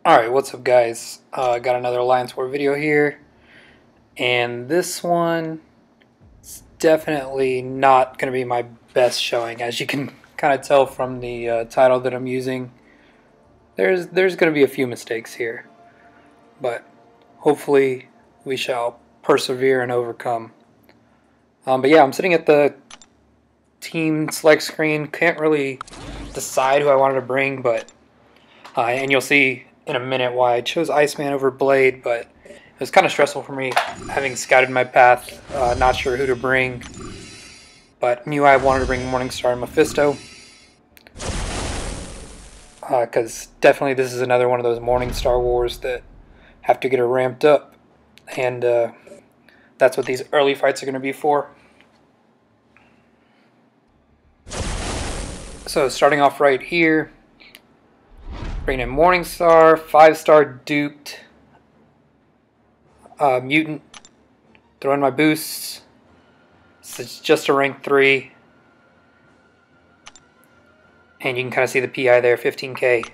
Alright, what's up guys? Got another Alliance War video here, and this one is definitely not going to be my best showing. As you can kind of tell from the title that I'm using, there's going to be a few mistakes here, but hopefully we shall persevere and overcome. But yeah, I'm sitting at the team select screen, can't really decide who I wanted to bring, but and you'll see in a minute why I chose Iceman over Blade, but it was kind of stressful for me having scouted my path, not sure who to bring, but knew I wanted to bring Morningstar and Mephisto, because definitely this is another one of those Morningstar wars that have to get her ramped up, and that's what these early fights are going to be for. So starting off right here, bringing in Morningstar, 5-star duped, mutant, throwing my boosts. So it's just a rank 3, and you can kind of see the PI there, 15k.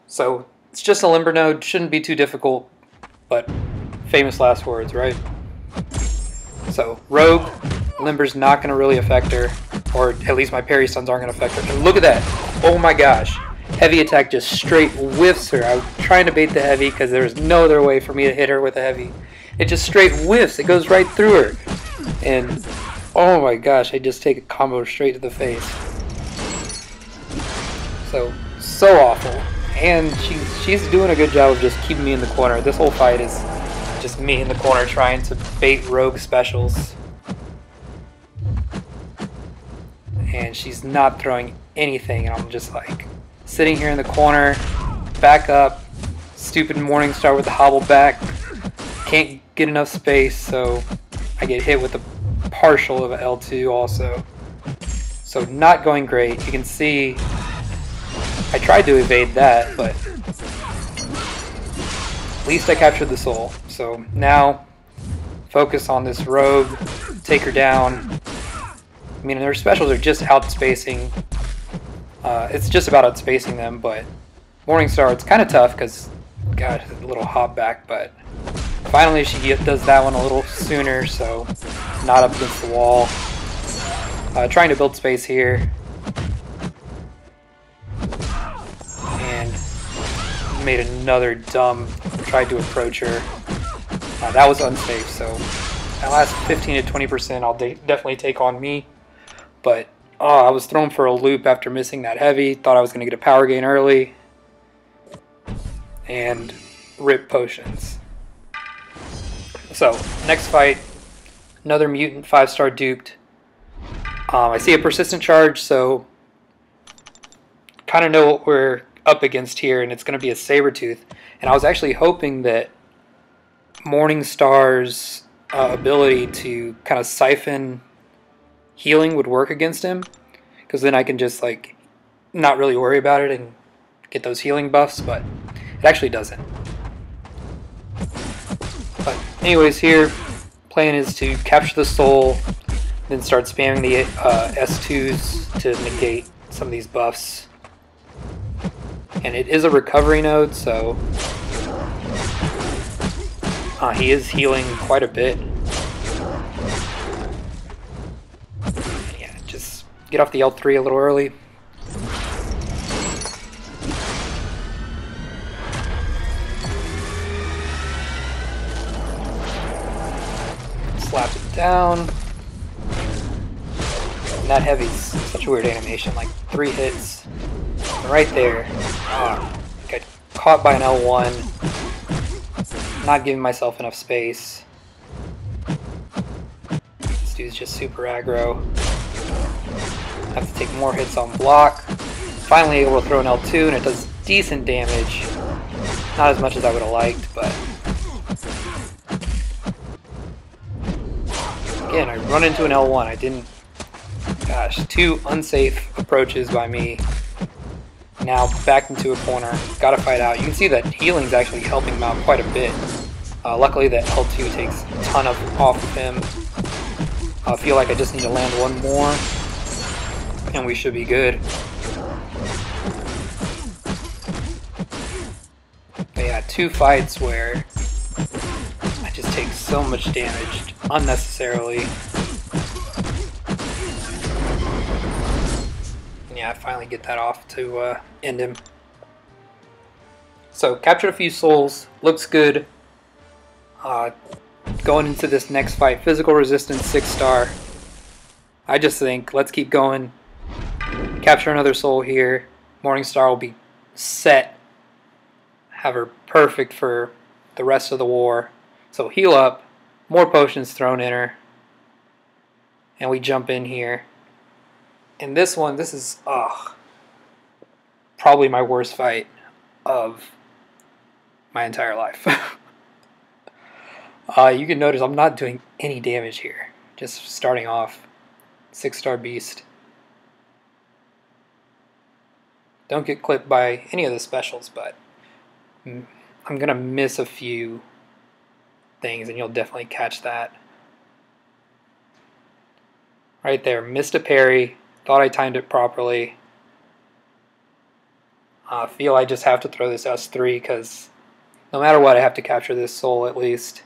So it's just a limber node, shouldn't be too difficult, but famous last words, right? So Rogue, limber's not going to really affect her, or at least my parry stuns aren't going to affect her. And look at that! Oh my gosh! Heavy attack just straight whiffs her. I was trying to bait the heavy because there was no other way for me to hit her with a heavy. It just straight whiffs. It goes right through her. And oh my gosh, I just take a combo straight to the face. So awful. And she's doing a good job of just keeping me in the corner. This whole fight is just me in the corner trying to bait rogue specials. And she's not throwing anything, and I'm just like sitting here in the corner, back up, stupid Morningstar with the hobble back, can't get enough space, so I get hit with a partial of L2 also. So not going great. You can see I tried to evade that, but at least I captured the soul. So now focus on this rogue, take her down. I mean, their specials are just outspacing. It's just about outspacing them, but Morningstar, it's kind of tough because, God, a little hop back, but finally she does that one a little sooner, so not up against the wall. Trying to build space here. And made another dumb, tried to approach her. That was unsafe, so that last 15 to 20% I'll definitely take on me. But I was thrown for a loop after missing that heavy. Thought I was going to get a power gain early. And rip potions. So, next fight. Another mutant 5-star duped. I see a persistent charge, so kind of know what we're up against here. And it's going to be a Sabertooth. And I was actually hoping that Morningstar's ability to kind of siphon healing would work against him, because then I can just like not really worry about it and get those healing buffs, but it actually doesn't. But anyways, here plan is to capture the soul, then start spamming the S2s to negate some of these buffs. And it is a recovery node, so he is healing quite a bit. Get off the L3 a little early. Slap it down. And that heavy's such a weird animation, like 3 hits. And right there, got caught by an L1. Not giving myself enough space. This dude's just super aggro. Have to take more hits on block. Finally able to throw an L2, and it does decent damage. Not as much as I would have liked, but again, I run into an L1. I didn't. Gosh, 2 unsafe approaches by me. Now back into a corner. Gotta fight out. You can see that healing's actually helping him out quite a bit. Luckily, that L2 takes a ton off of him. I feel like I just need to land one more, and we should be good. two fights where I just take so much damage unnecessarily. And yeah, I finally get that off to end him. So captured a few souls, looks good. Going into this next fight, physical resistance 6-star. I just think let's keep going. Capture another soul here. Morningstar will be set. Have her perfect for the rest of the war. So heal up, more potions thrown in her, and we jump in here. And this one, this is probably my worst fight of my entire life. You can notice I'm not doing any damage here. Just starting off. 6-star beast. Don't get clipped by any of the specials, but I'm going to miss a few things and you'll definitely catch that. Right there, missed a parry. Thought I timed it properly. I feel I just have to throw this S3 because no matter what I have to capture this soul at least.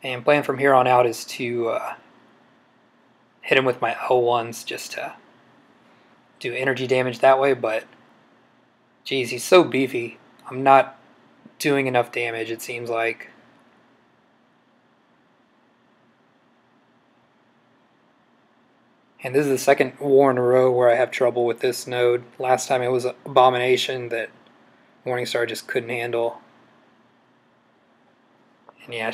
And plan from here on out is to hit him with my L1s just to do energy damage that way, but geez, he's so beefy. I'm not doing enough damage, it seems like. And this is the second war in a row where I have trouble with this node. Last time it was Abomination that Morningstar just couldn't handle. And yeah,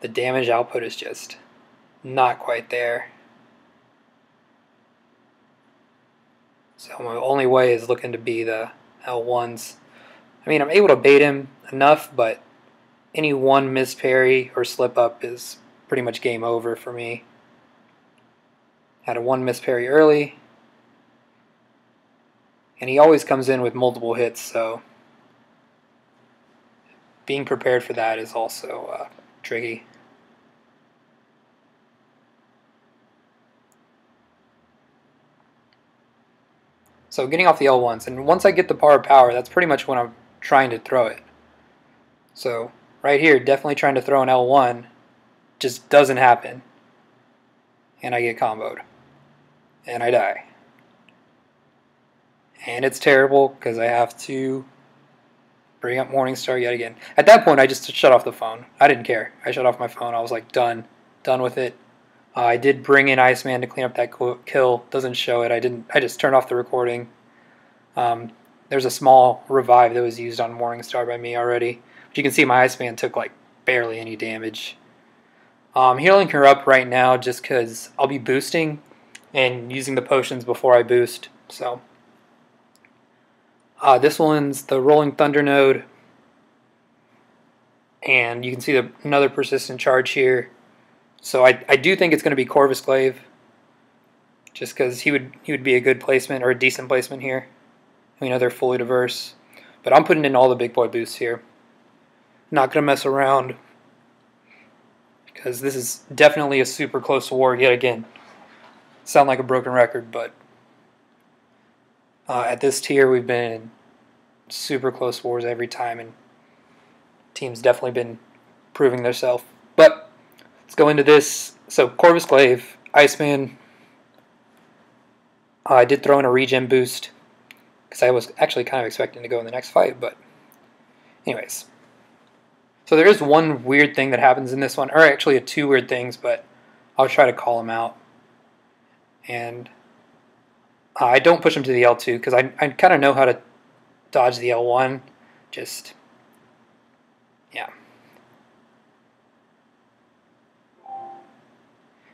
the damage output is just not quite there. So my only way is looking to be the L1s. I mean, I'm able to bait him enough, but any one miss parry or slip up is pretty much game over for me. Had a one miss parry early, and he always comes in with multiple hits, so being prepared for that is also tricky. So getting off the L1s, and once I get the power, that's pretty much when I'm trying to throw it. So right here, definitely trying to throw an L1, just doesn't happen. And I get comboed. And I die. And it's terrible because I have to bring up Morningstar yet again. At that point, I just shut off the phone. I didn't care. I shut off my phone. I was like, done with it. I did bring in Iceman to clean up that kill. Doesn't show it. I just turned off the recording. There's a small revive that was used on Morningstar by me already. But you can see my Iceman took like barely any damage. I'm healing her up right now just because I'll be boosting and using the potions before I boost. So this one's the Rolling Thunder node. And you can see another persistent charge here. So I do think it's going to be Corvus Glaive, just because he would be a good placement or a decent placement here. We know they're fully diverse, but I'm putting in all the big boy boosts here. Not going to mess around because this is definitely a super close war yet again. Sound like a broken record, but at this tier we've been in super close wars every time, and teams definitely been proving themselves. But let's go into this. So Corvus Glaive, Iceman. I did throw in a regen boost because I was actually kind of expecting to go in the next fight, but anyways. So there is one weird thing that happens in this one, or actually two weird things, but I'll try to call them out. And I don't push him to the L2 because I kind of know how to dodge the L1. Just, yeah.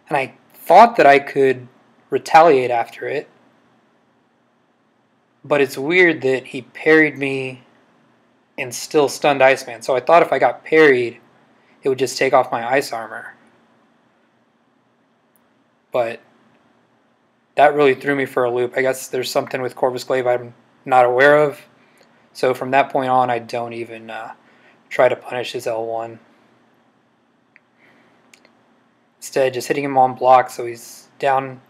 And I thought that I could retaliate after it, but it's weird that he parried me and still stunned Iceman. So I thought if I got parried, it would just take off my ice armor. But that really threw me for a loop. I guess there's something with Corvus Glaive I'm not aware of. So from that point on, I don't even try to punish his L1. Instead, just hitting him on block so he's down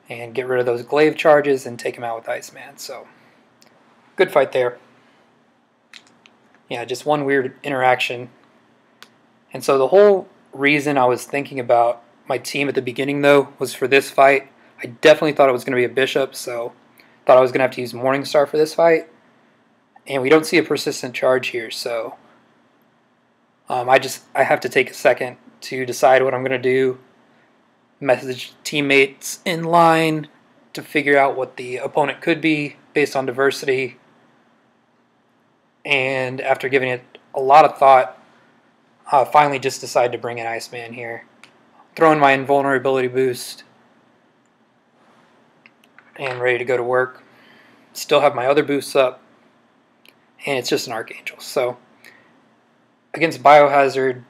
and get rid of those glaive charges and take him out with Iceman. So, good fight there. Yeah, just one weird interaction. And so the whole reason I was thinking about my team at the beginning, though, was for this fight. I definitely thought it was going to be a bishop, so thought I was going to have to use Morningstar for this fight. And we don't see a persistent charge here, so I have to take a second to decide what I'm going to do. Message teammates in line to figure out what the opponent could be based on diversity. And after giving it a lot of thought, finally just decided to bring in Iceman here. Throw in my invulnerability boost. And ready to go to work. Still have my other boosts up. And it's just an Archangel. So, against Biohazard,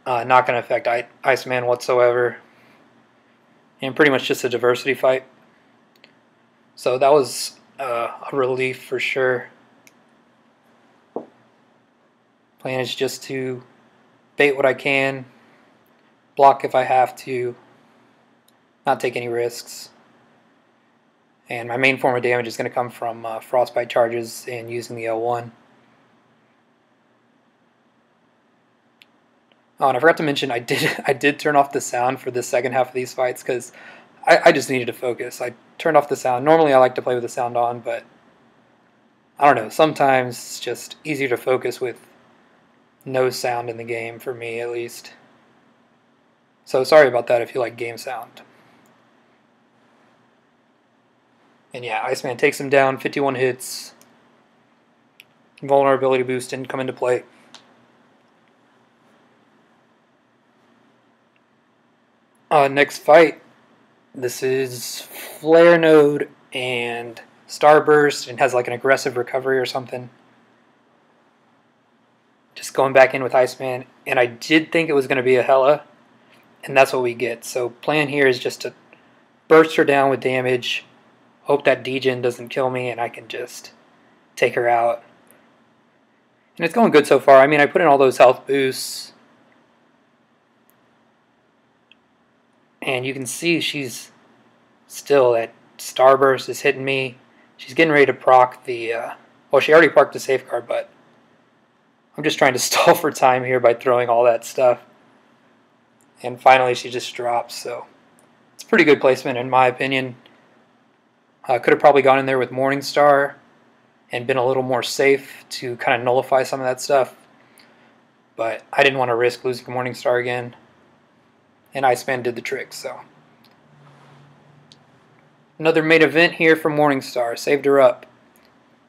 not going to affect Iceman whatsoever. And pretty much just a diversity fight. So that was a relief for sure. Plan is just to bait what I can, block if I have to, not take any risks. And my main form of damage is going to come from frostbite charges and using the L1. Oh, and I forgot to mention I did turn off the sound for the second half of these fights because I just needed to focus. I turned off the sound. Normally I like to play with the sound on, but I don't know. Sometimes it's just easier to focus with no sound in the game, for me at least. So sorry about that if you like game sound. And yeah, Iceman takes him down, 51 hits. Vulnerability boost didn't come into play. Next fight, this is Flare Node and Starburst, and has like an aggressive recovery or something. Just going back in with Iceman, and I did think it was going to be a Hela, and that's what we get. So plan here is just to burst her down with damage, hope that degen doesn't kill me, and I can just take her out. And it's going good so far. I mean, I put in all those health boosts, and you can see she's still, that Starburst is hitting me. She's getting ready to proc the, well, she already procced the safeguard, but I'm just trying to stall for time here by throwing all that stuff. And finally she just drops, so it's pretty good placement in my opinion. Could have probably gone in there with Morningstar and been a little more safe to kind of nullify some of that stuff. But I didn't want to risk losing Morningstar again. And Iceman did the trick, so. Another main event here for Morningstar. Saved her up.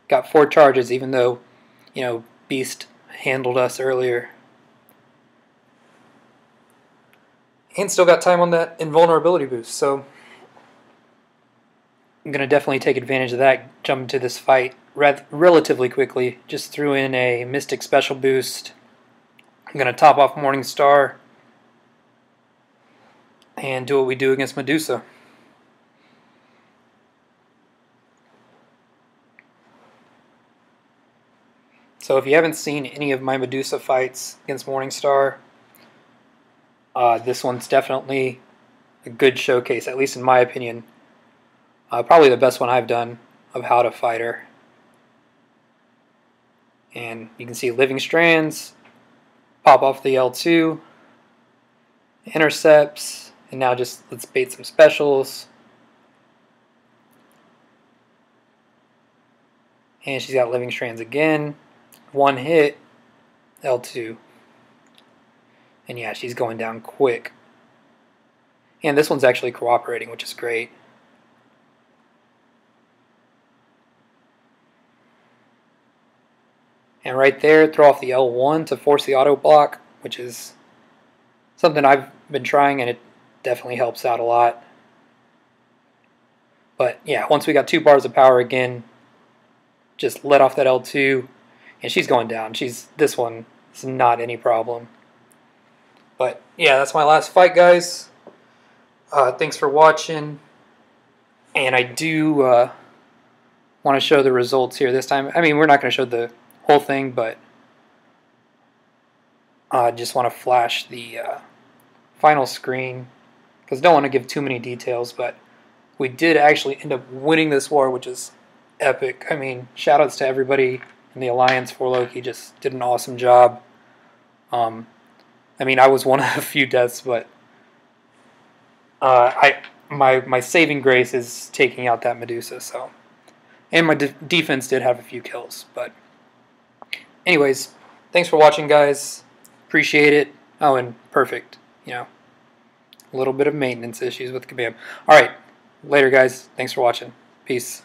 Got 4 charges, even though, you know, Beast handled us earlier. And still got time on that invulnerability boost, so I'm going to definitely take advantage of that, jump into this fight relatively quickly. Just threw in a Mystic Special boost. I'm going to top off Morningstar and do what we do against Medusa. So if you haven't seen any of my Medusa fights against Morningstar, this one's definitely a good showcase, at least in my opinion. Probably the best one I've done of how to fight her. And you can see Living Strands, pop off the L2, intercepts, and now just let's bait some specials. And she's got Living Strands again. 1 hit, L2. And yeah, she's going down quick. And this one's actually cooperating, which is great. And right there, throw off the L1 to force the auto block, which is something I've been trying, and it definitely helps out a lot. But yeah, once we got 2 bars of power again, just let off that L2, and she's going down. This one is not any problem. But yeah, that's my last fight, guys. Thanks for watching. And I do want to show the results here this time. I mean, we're not going to show the whole thing, but I just want to flash the final screen, because I don't want to give too many details, but we did actually end up winning this war, which is epic. I mean, shoutouts to everybody in the Alliance for Loki. Just did an awesome job. I mean, I was one of a few deaths, but my saving grace is taking out that Medusa. So, and my defense did have a few kills. But anyways, thanks for watching, guys. Appreciate it. Oh, and perfect. You know, a little bit of maintenance issues with Kabam. All right, later, guys. Thanks for watching. Peace.